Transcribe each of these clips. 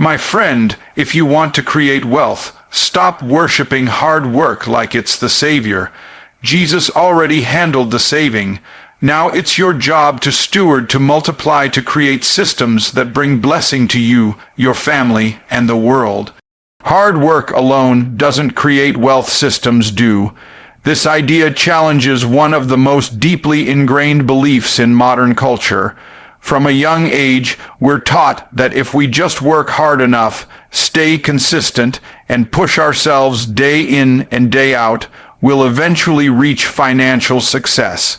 My friend, if you want to create wealth, stop worshiping hard work like it's the savior. Jesus already handled the saving. Now it's your job to steward, to multiply, to create systems that bring blessing to you, your family, and the world. Hard work alone doesn't create wealth, systems do. This idea challenges one of the most deeply ingrained beliefs in modern culture. From a young age, we're taught that if we just work hard enough, stay consistent, and push ourselves day in and day out, we'll eventually reach financial success.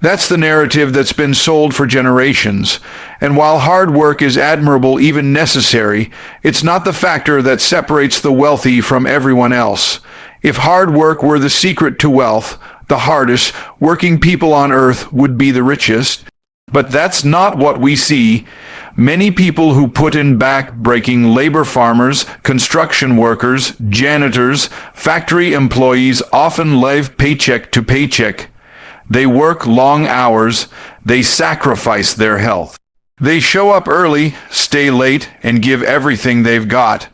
That's the narrative that's been sold for generations. And while hard work is admirable, even necessary, it's not the factor that separates the wealthy from everyone else. If hard work were the secret to wealth, the hardest working people on earth would be the richest. But that's not what we see. Many people who put in back-breaking labor, farmers, construction workers, janitors, factory employees, often live paycheck to paycheck. They work long hours. They sacrifice their health. They show up early, stay late, and give everything they've got.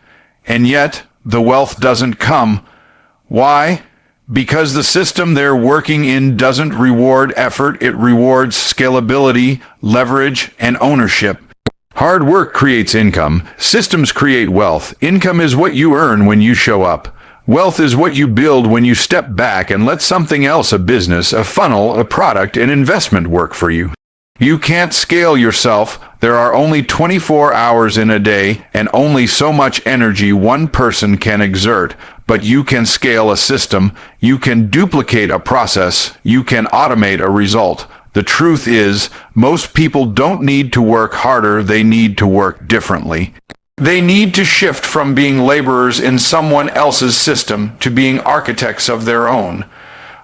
And yet, the wealth doesn't come. Why? Because the system they're working in doesn't reward effort, it rewards scalability, leverage, and ownership. Hard work creates income. Systems create wealth. Income is what you earn when you show up. Wealth is what you build when you step back and let something else, a business, a funnel, a product, an investment work for you. You can't scale yourself. There are only 24 hours in a day and only so much energy one person can exert. But you can scale a system. You can duplicate a process. You can automate a result. The truth is, most people don't need to work harder. They need to work differently. They need to shift from being laborers in someone else's system to being architects of their own.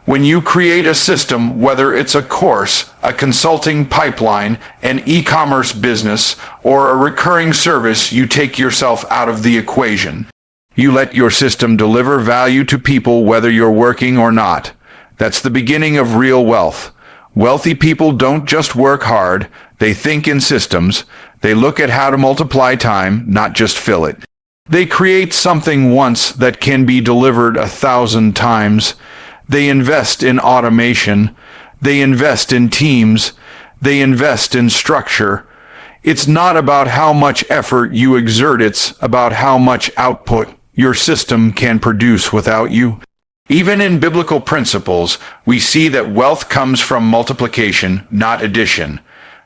When you create a system, whether it's a course, a consulting pipeline, an e-commerce business, or a recurring service, you take yourself out of the equation. You let your system deliver value to people whether you're working or not. That's the beginning of real wealth. Wealthy people don't just work hard, they think in systems. They look at how to multiply time, not just fill it. They create something once that can be delivered 1,000 times. They invest in automation. They invest in teams. They invest in structure. It's not about how much effort you exert, it's about how much output your system can produce without you. Even in biblical principles, we see that wealth comes from multiplication, not addition.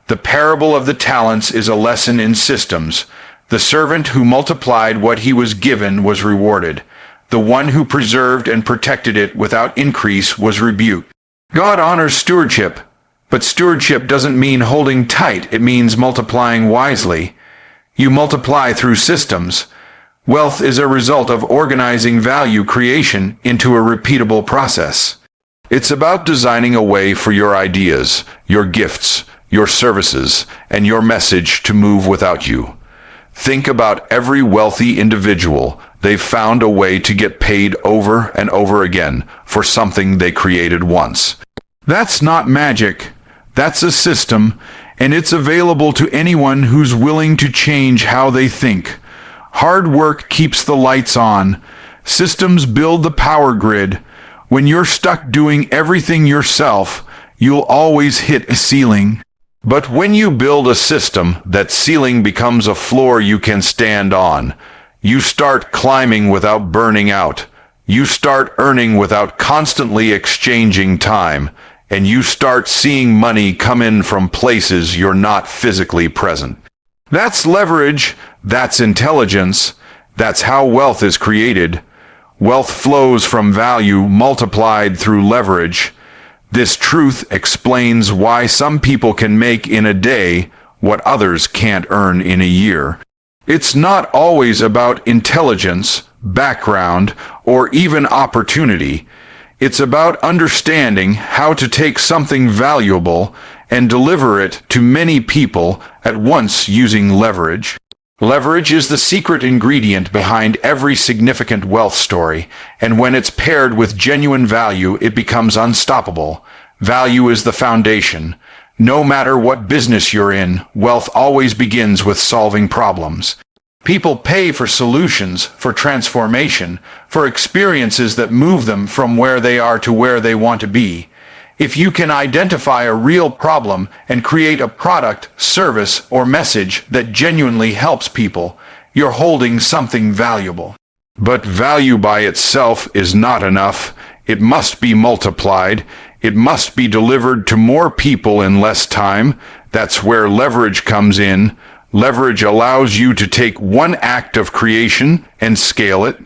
The parable of the talents is a lesson in systems. The servant who multiplied what he was given was rewarded. The one who preserved and protected it without increase was rebuked. God honors stewardship, but stewardship doesn't mean holding tight. It means multiplying wisely. You multiply through systems. Wealth is a result of organizing value creation into a repeatable process. It's about designing a way for your ideas, your gifts, your services, and your message to move without you. Think about every wealthy individual. They've found a way to get paid over and over again for something they created once. That's not magic. That's a system, and it's available to anyone who's willing to change how they think. Hard work keeps the lights on. Systems build the power grid. When you're stuck doing everything yourself, you'll always hit a ceiling. But when you build a system, that ceiling becomes a floor you can stand on. You start climbing without burning out. You start earning without constantly exchanging time. And you start seeing money come in from places you're not physically present. That's leverage. That's intelligence. That's how wealth is created. Wealth flows from value multiplied through leverage. This truth explains why some people can make in a day what others can't earn in a year. It's not always about intelligence, background, or even opportunity. It's about understanding how to take something valuable and deliver it to many people at once using leverage. Leverage is the secret ingredient behind every significant wealth story, and when it's paired with genuine value, it becomes unstoppable. Value is the foundation. No matter what business you're in, wealth always begins with solving problems. People pay for solutions, for transformation, for experiences that move them from where they are to where they want to be. If you can identify a real problem and create a product, service, or message that genuinely helps people, you're holding something valuable. But value by itself is not enough. It must be multiplied. It must be delivered to more people in less time. That's where leverage comes in. Leverage allows you to take one act of creation and scale it.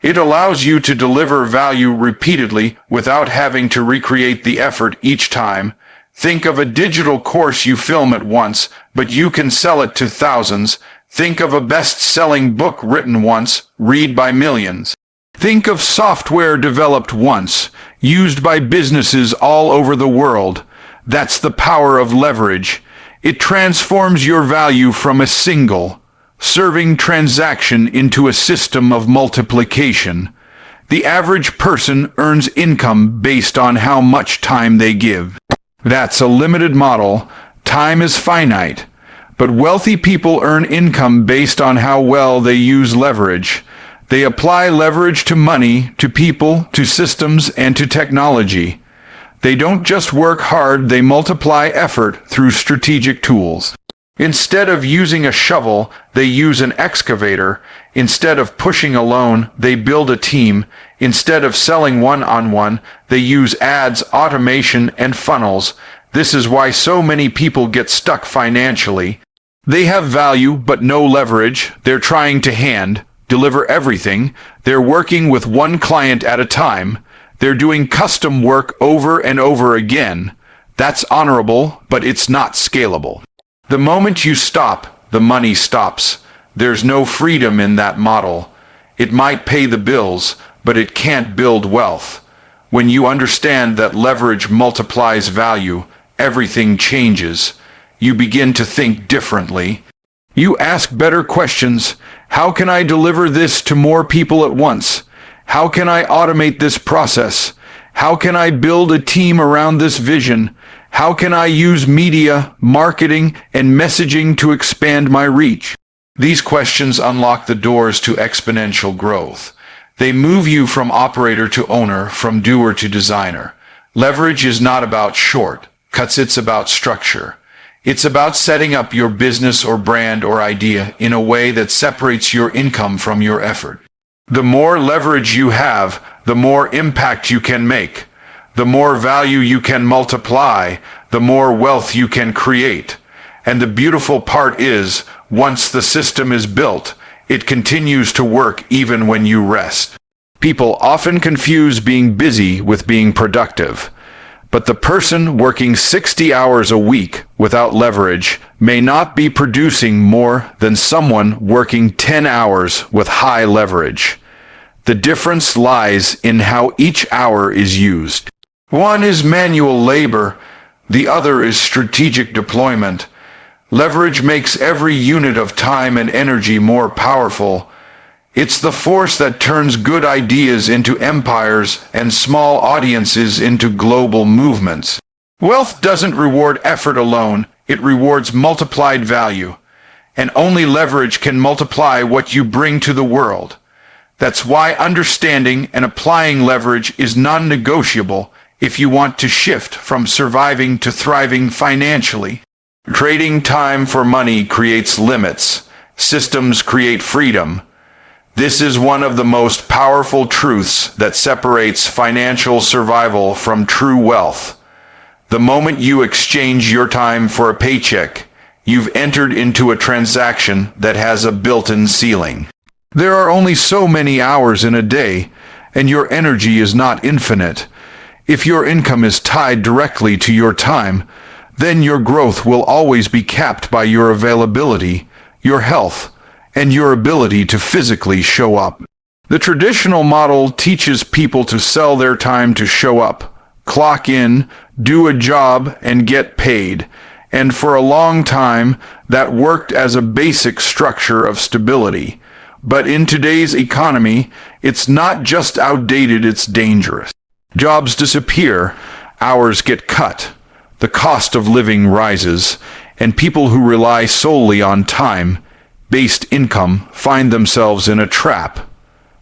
It allows you to deliver value repeatedly without having to recreate the effort each time. Think of a digital course you film at once, but you can sell it to thousands. Think of a best-selling book written once, read by millions. Think of software developed once, used by businesses all over the world. That's the power of leverage. It transforms your value from a single, serving transaction into a system of multiplication. The average person earns income based on how much time they give. That's a limited model. Time is finite. But wealthy people earn income based on how well they use leverage. They apply leverage to money, to people, to systems, and to technology. They don't just work hard, they multiply effort through strategic tools. Instead of using a shovel, they use an excavator. Instead of pushing alone, they build a team. Instead of selling one-on-one, they use ads, automation, and funnels. This is why so many people get stuck financially. They have value, but no leverage. They're trying to deliver everything. They're working with one client at a time. They're doing custom work over and over again. That's honorable, but it's not scalable. The moment you stop, the money stops. There's no freedom in that model. It might pay the bills, but it can't build wealth. When you understand that leverage multiplies value, everything changes. You begin to think differently. You ask better questions. How can I deliver this to more people at once? How can I automate this process? How can I build a team around this vision? How can I use media, marketing, and messaging to expand my reach? These questions unlock the doors to exponential growth. They move you from operator to owner, from doer to designer. Leverage is not about shortcuts, it's about structure. It's about setting up your business or brand or idea in a way that separates your income from your effort. The more leverage you have, the more impact you can make. The more value you can multiply, the more wealth you can create. And the beautiful part is, once the system is built, it continues to work even when you rest. People often confuse being busy with being productive. But the person working 60 hours a week without leverage may not be producing more than someone working 10 hours with high leverage. The difference lies in how each hour is used. One is manual labor, the other is strategic deployment. Leverage makes every unit of time and energy more powerful. It's the force that turns good ideas into empires and small audiences into global movements. Wealth doesn't reward effort alone, it rewards multiplied value. And only leverage can multiply what you bring to the world. That's why understanding and applying leverage is non-negotiable if you want to shift from surviving to thriving financially. Trading time for money creates limits. Systems create freedom. This is one of the most powerful truths that separates financial survival from true wealth. The moment you exchange your time for a paycheck, you've entered into a transaction that has a built-in ceiling. There are only so many hours in a day, and your energy is not infinite. If your income is tied directly to your time, then your growth will always be capped by your availability, your health, and your ability to physically show up. The traditional model teaches people to sell their time to show up, clock in, do a job, and get paid. And for a long time, that worked as a basic structure of stability. But in today's economy, it's not just outdated, it's dangerous. Jobs disappear, hours get cut, the cost of living rises, and people who rely solely on time based income find themselves in a trap.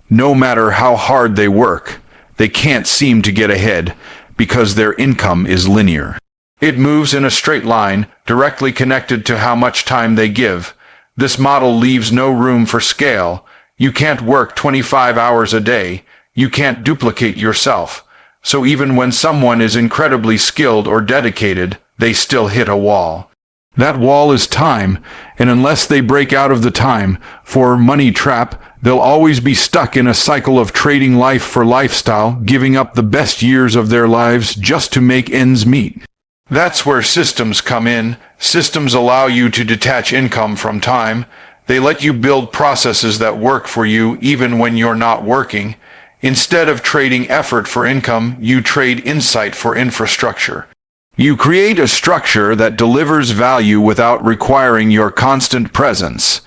No matter how hard they work, they can't seem to get ahead because their income is linear. It moves in a straight line, directly connected to how much time they give. This model leaves no room for scale. You can't work 25 hours a day. You can't duplicate yourself. So even when someone is incredibly skilled or dedicated, they still hit a wall. That wall is time, and unless they break out of the time for money trap, they'll always be stuck in a cycle of trading life for lifestyle, giving up the best years of their lives just to make ends meet. That's where systems come in. Systems allow you to detach income from time. They let you build processes that work for you even when you're not working. Instead of trading effort for income, you trade insight for infrastructure. You create a structure that delivers value without requiring your constant presence.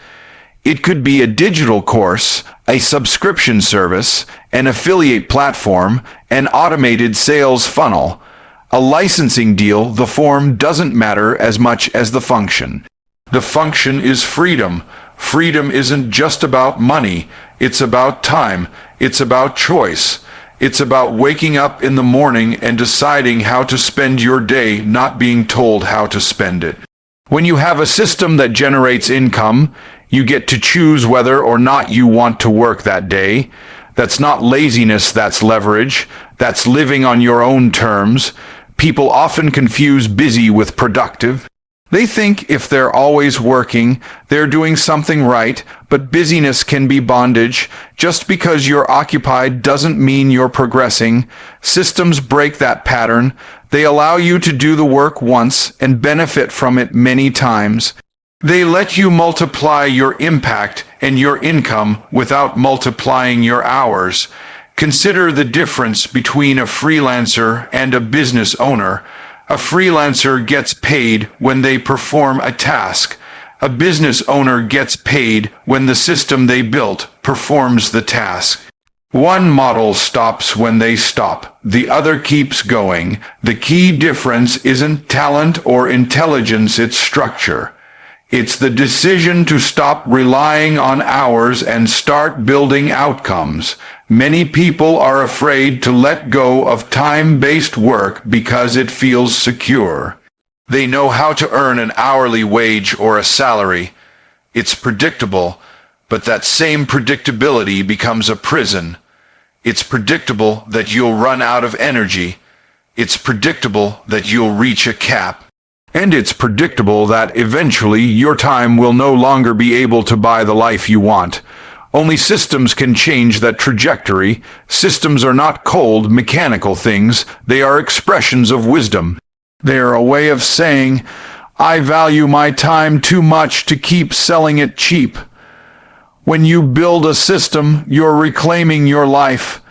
It could be a digital course, a subscription service, an affiliate platform, an automated sales funnel, a licensing deal. The form doesn't matter as much as the function. The function is freedom. Freedom isn't just about money. It's about time. It's about choice. It's about waking up in the morning and deciding how to spend your day, not being told how to spend it. When you have a system that generates income, you get to choose whether or not you want to work that day. That's not laziness, that's leverage. That's living on your own terms. People often confuse busy with productive. They think if they're always working, they're doing something right, but busyness can be bondage. Just because you're occupied doesn't mean you're progressing. Systems break that pattern. They allow you to do the work once and benefit from it many times. They let you multiply your impact and your income without multiplying your hours. Consider the difference between a freelancer and a business owner. A freelancer gets paid when they perform a task. A business owner gets paid when the system they built performs the task. One model stops when they stop. The other keeps going. The key difference isn't talent or intelligence, it's structure. It's the decision to stop relying on hours and start building outcomes. Many people are afraid to let go of time-based work because it feels secure. They know how to earn an hourly wage or a salary. It's predictable, but that same predictability becomes a prison. It's predictable that you'll run out of energy. It's predictable that you'll reach a cap. And it's predictable that eventually your time will no longer be able to buy the life you want. Only systems can change that trajectory. Systems are not cold, mechanical things. They are expressions of wisdom. They are a way of saying, I value my time too much to keep selling it cheap. When you build a system, you're reclaiming your life.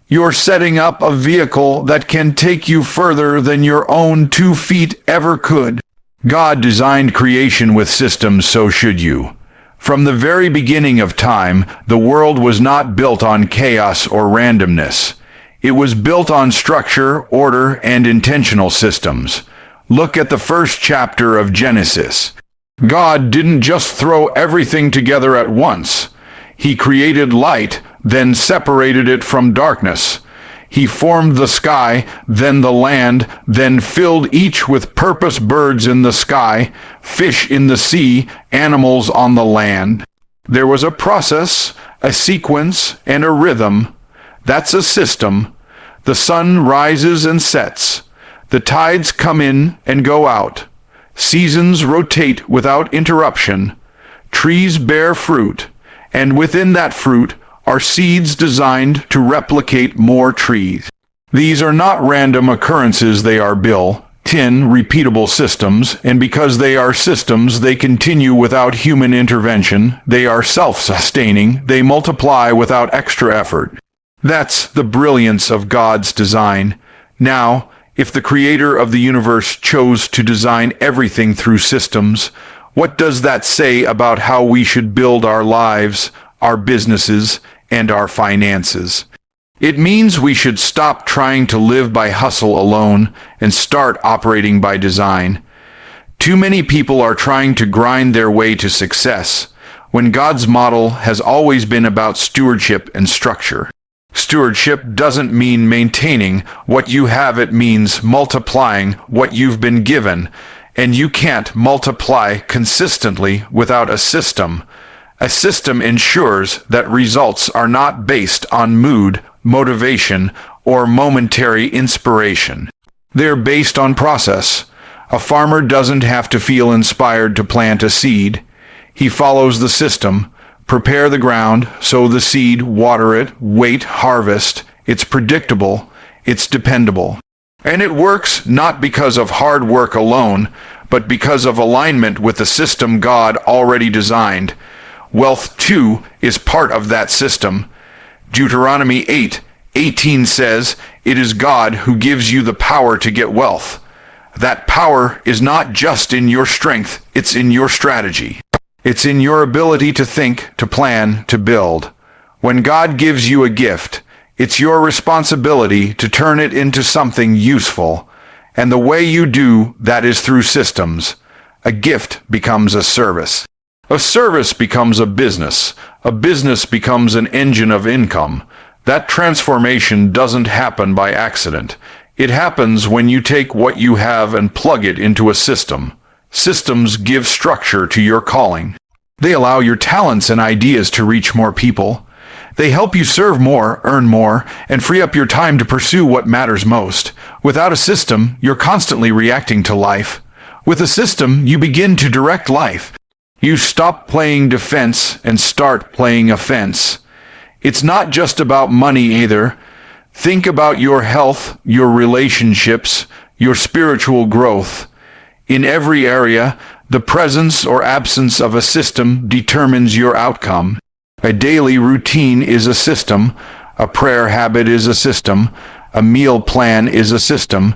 You're setting up a vehicle that can take you further than your own 2 feet ever could. God designed creation with systems, so should you. From the very beginning of time, the world was not built on chaos or randomness. It was built on structure, order, and intentional systems. Look at the first chapter of Genesis. God didn't just throw everything together at once. He created light, then separated it from darkness. He formed the sky, then the land, then filled each with purpose: birds in the sky, fish in the sea, animals on the land. There was a process, a sequence, and a rhythm. That's a system. The sun rises and sets. The tides come in and go out. Seasons rotate without interruption. Trees bear fruit, and within that fruit are seeds designed to replicate more trees. These are not random occurrences, they are built-in, repeatable systems, and because they are systems, they continue without human intervention. They are self-sustaining. They multiply without extra effort. That's the brilliance of God's design. Now, if the creator of the universe chose to design everything through systems, what does that say about how we should build our lives, our businesses, and our finances? It means we should stop trying to live by hustle alone and start operating by design. Too many people are trying to grind their way to success, when God's model has always been about stewardship and structure. Stewardship doesn't mean maintaining what you have, it means multiplying what you've been given, and you can't multiply consistently without a system. A system ensures that results are not based on mood, motivation, or momentary inspiration. They're based on process. A farmer doesn't have to feel inspired to plant a seed. He follows the system. Prepare the ground, sow the seed, water it, wait, harvest. It's predictable. It's dependable. And it works not because of hard work alone, but because of alignment with the system God already designed. Wealth, too, is part of that system. Deuteronomy 8:18 says, "It is God who gives you the power to get wealth." That power is not just in your strength, it's in your strategy. It's in your ability to think, to plan, to build. When God gives you a gift, it's your responsibility to turn it into something useful. And the way you do that is through systems. A gift becomes a service. A service becomes a business. A business becomes an engine of income. That transformation doesn't happen by accident. It happens when you take what you have and plug it into a system. Systems give structure to your calling. They allow your talents and ideas to reach more people. They help you serve more, earn more, and free up your time to pursue what matters most. Without a system, you're constantly reacting to life. With a system, you begin to direct life. You stop playing defense and start playing offense. It's not just about money either. Think about your health, your relationships, your spiritual growth. In every area, the presence or absence of a system determines your outcome. A daily routine is a system. A prayer habit is a system. A meal plan is a system.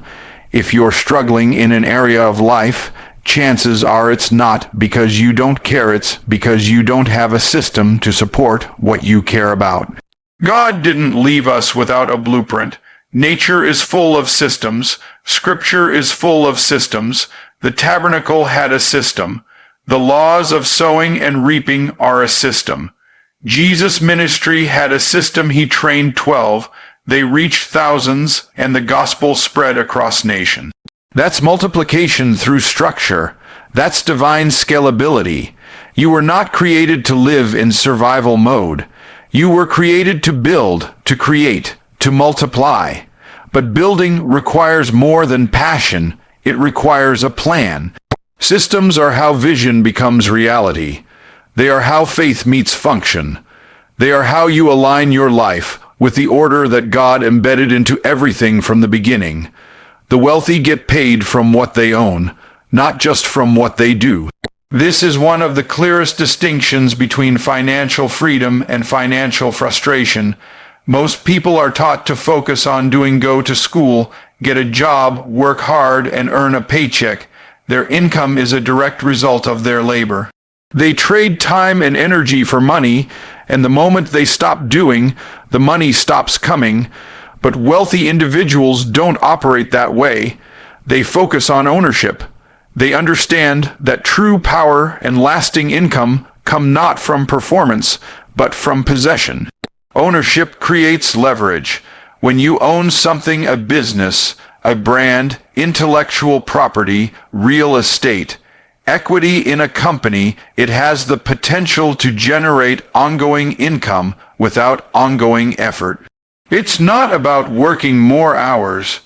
If you're struggling in an area of life, chances are it's not because you don't care, it's because you don't have a system to support what you care about. God didn't leave us without a blueprint. Nature is full of systems. Scripture is full of systems. The tabernacle had a system. The laws of sowing and reaping are a system. Jesus' ministry had a system. He trained 12. They reached thousands, and the gospel spread across nations. That's multiplication through structure. That's divine scalability. You were not created to live in survival mode. You were created to build, to create, to multiply. But building requires more than passion. It requires a plan. Systems are how vision becomes reality. They are how faith meets function. They are how you align your life with the order that God embedded into everything from the beginning. The wealthy get paid from what they own, not just from what they do. This is one of the clearest distinctions between financial freedom and financial frustration. Most people are taught to focus on go to school, get a job, work hard, and earn a paycheck. Their income is a direct result of their labor. They trade time and energy for money, and the moment they stop doing, the money stops coming. But wealthy individuals don't operate that way. They focus on ownership. They understand that true power and lasting income come not from performance, but from possession. Ownership creates leverage. When you own something, a business, a brand, intellectual property, real estate, equity in a company, it has the potential to generate ongoing income without ongoing effort. It's not about working more hours.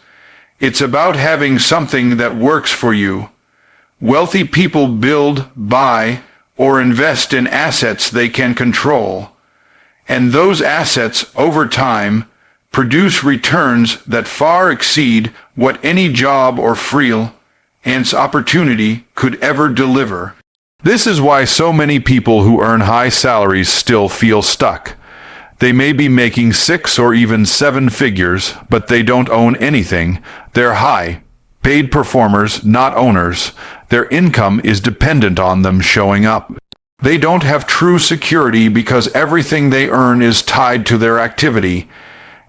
It's about having something that works for you. Wealthy people build, buy, or invest in assets they can control. And those assets, over time, produce returns that far exceed what any job or freelance opportunity could ever deliver. This is why so many people who earn high salaries still feel stuck. They may be making 6 or even 7 figures, but they don't own anything. They're high-paid performers, not owners. Their income is dependent on them showing up. They don't have true security because everything they earn is tied to their activity.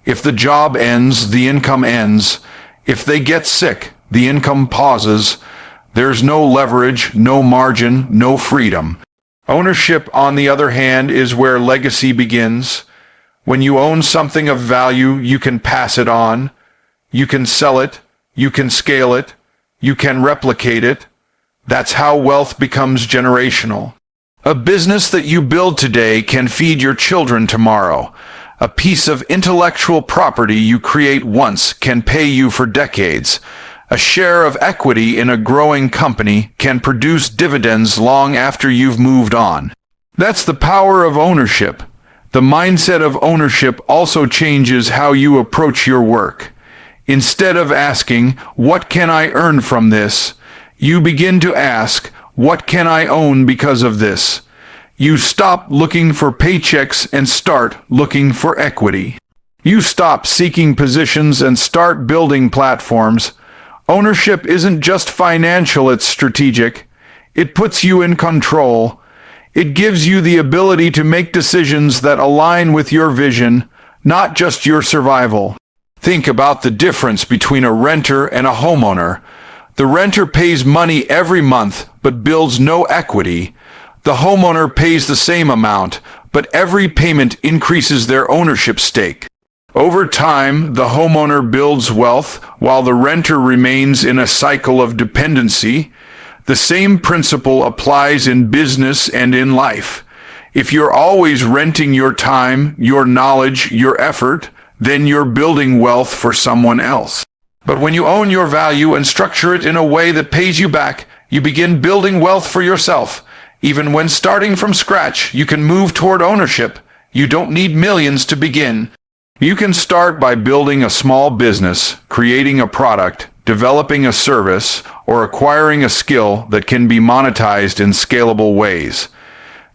If the job ends, the income ends. If they get sick, the income pauses. There's no leverage, no margin, no freedom. Ownership, on the other hand, is where legacy begins. When you own something of value, you can pass it on. You can sell it. You can scale it. You can replicate it. That's how wealth becomes generational. A business that you build today can feed your children tomorrow. A piece of intellectual property you create once can pay you for decades. A share of equity in a growing company can produce dividends long after you've moved on. That's the power of ownership. The mindset of ownership also changes how you approach your work. Instead of asking, "What can I earn from this?" you begin to ask, "What can I own because of this?" You stop looking for paychecks and start looking for equity. You stop seeking positions and start building platforms. Ownership isn't just financial, it's strategic. It puts you in control. It gives you the ability to make decisions that align with your vision, not just your survival. Think about the difference between a renter and a homeowner. The renter pays money every month, but builds no equity. The homeowner pays the same amount, but every payment increases their ownership stake. Over time, the homeowner builds wealth while the renter remains in a cycle of dependency. The same principle applies in business and in life. If you're always renting your time, your knowledge, your effort, then you're building wealth for someone else. But when you own your value and structure it in a way that pays you back, you begin building wealth for yourself. Even when starting from scratch, you can move toward ownership. You don't need millions to begin. You can start by building a small business, creating a product, developing a service, or acquiring a skill that can be monetized in scalable ways.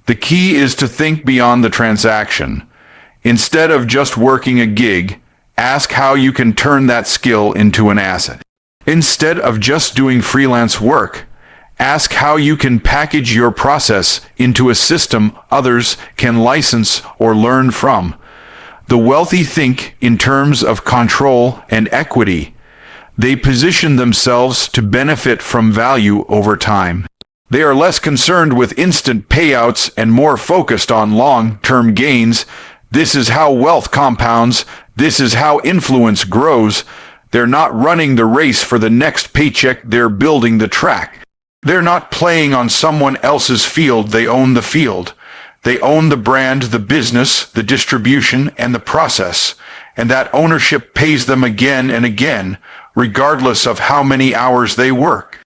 The key is to think beyond the transaction. Instead of just working a gig, ask how you can turn that skill into an asset. Instead of just doing freelance work, ask how you can package your process into a system others can license or learn from. The wealthy think in terms of control and equity. They position themselves to benefit from value over time. They are less concerned with instant payouts and more focused on long-term gains. This is how wealth compounds. This is how influence grows. They're not running the race for the next paycheck, they're building the track. They're not playing on someone else's field, they own the field. They own the brand, the business, the distribution, and the process. And that ownership pays them again and again, regardless of how many hours they work.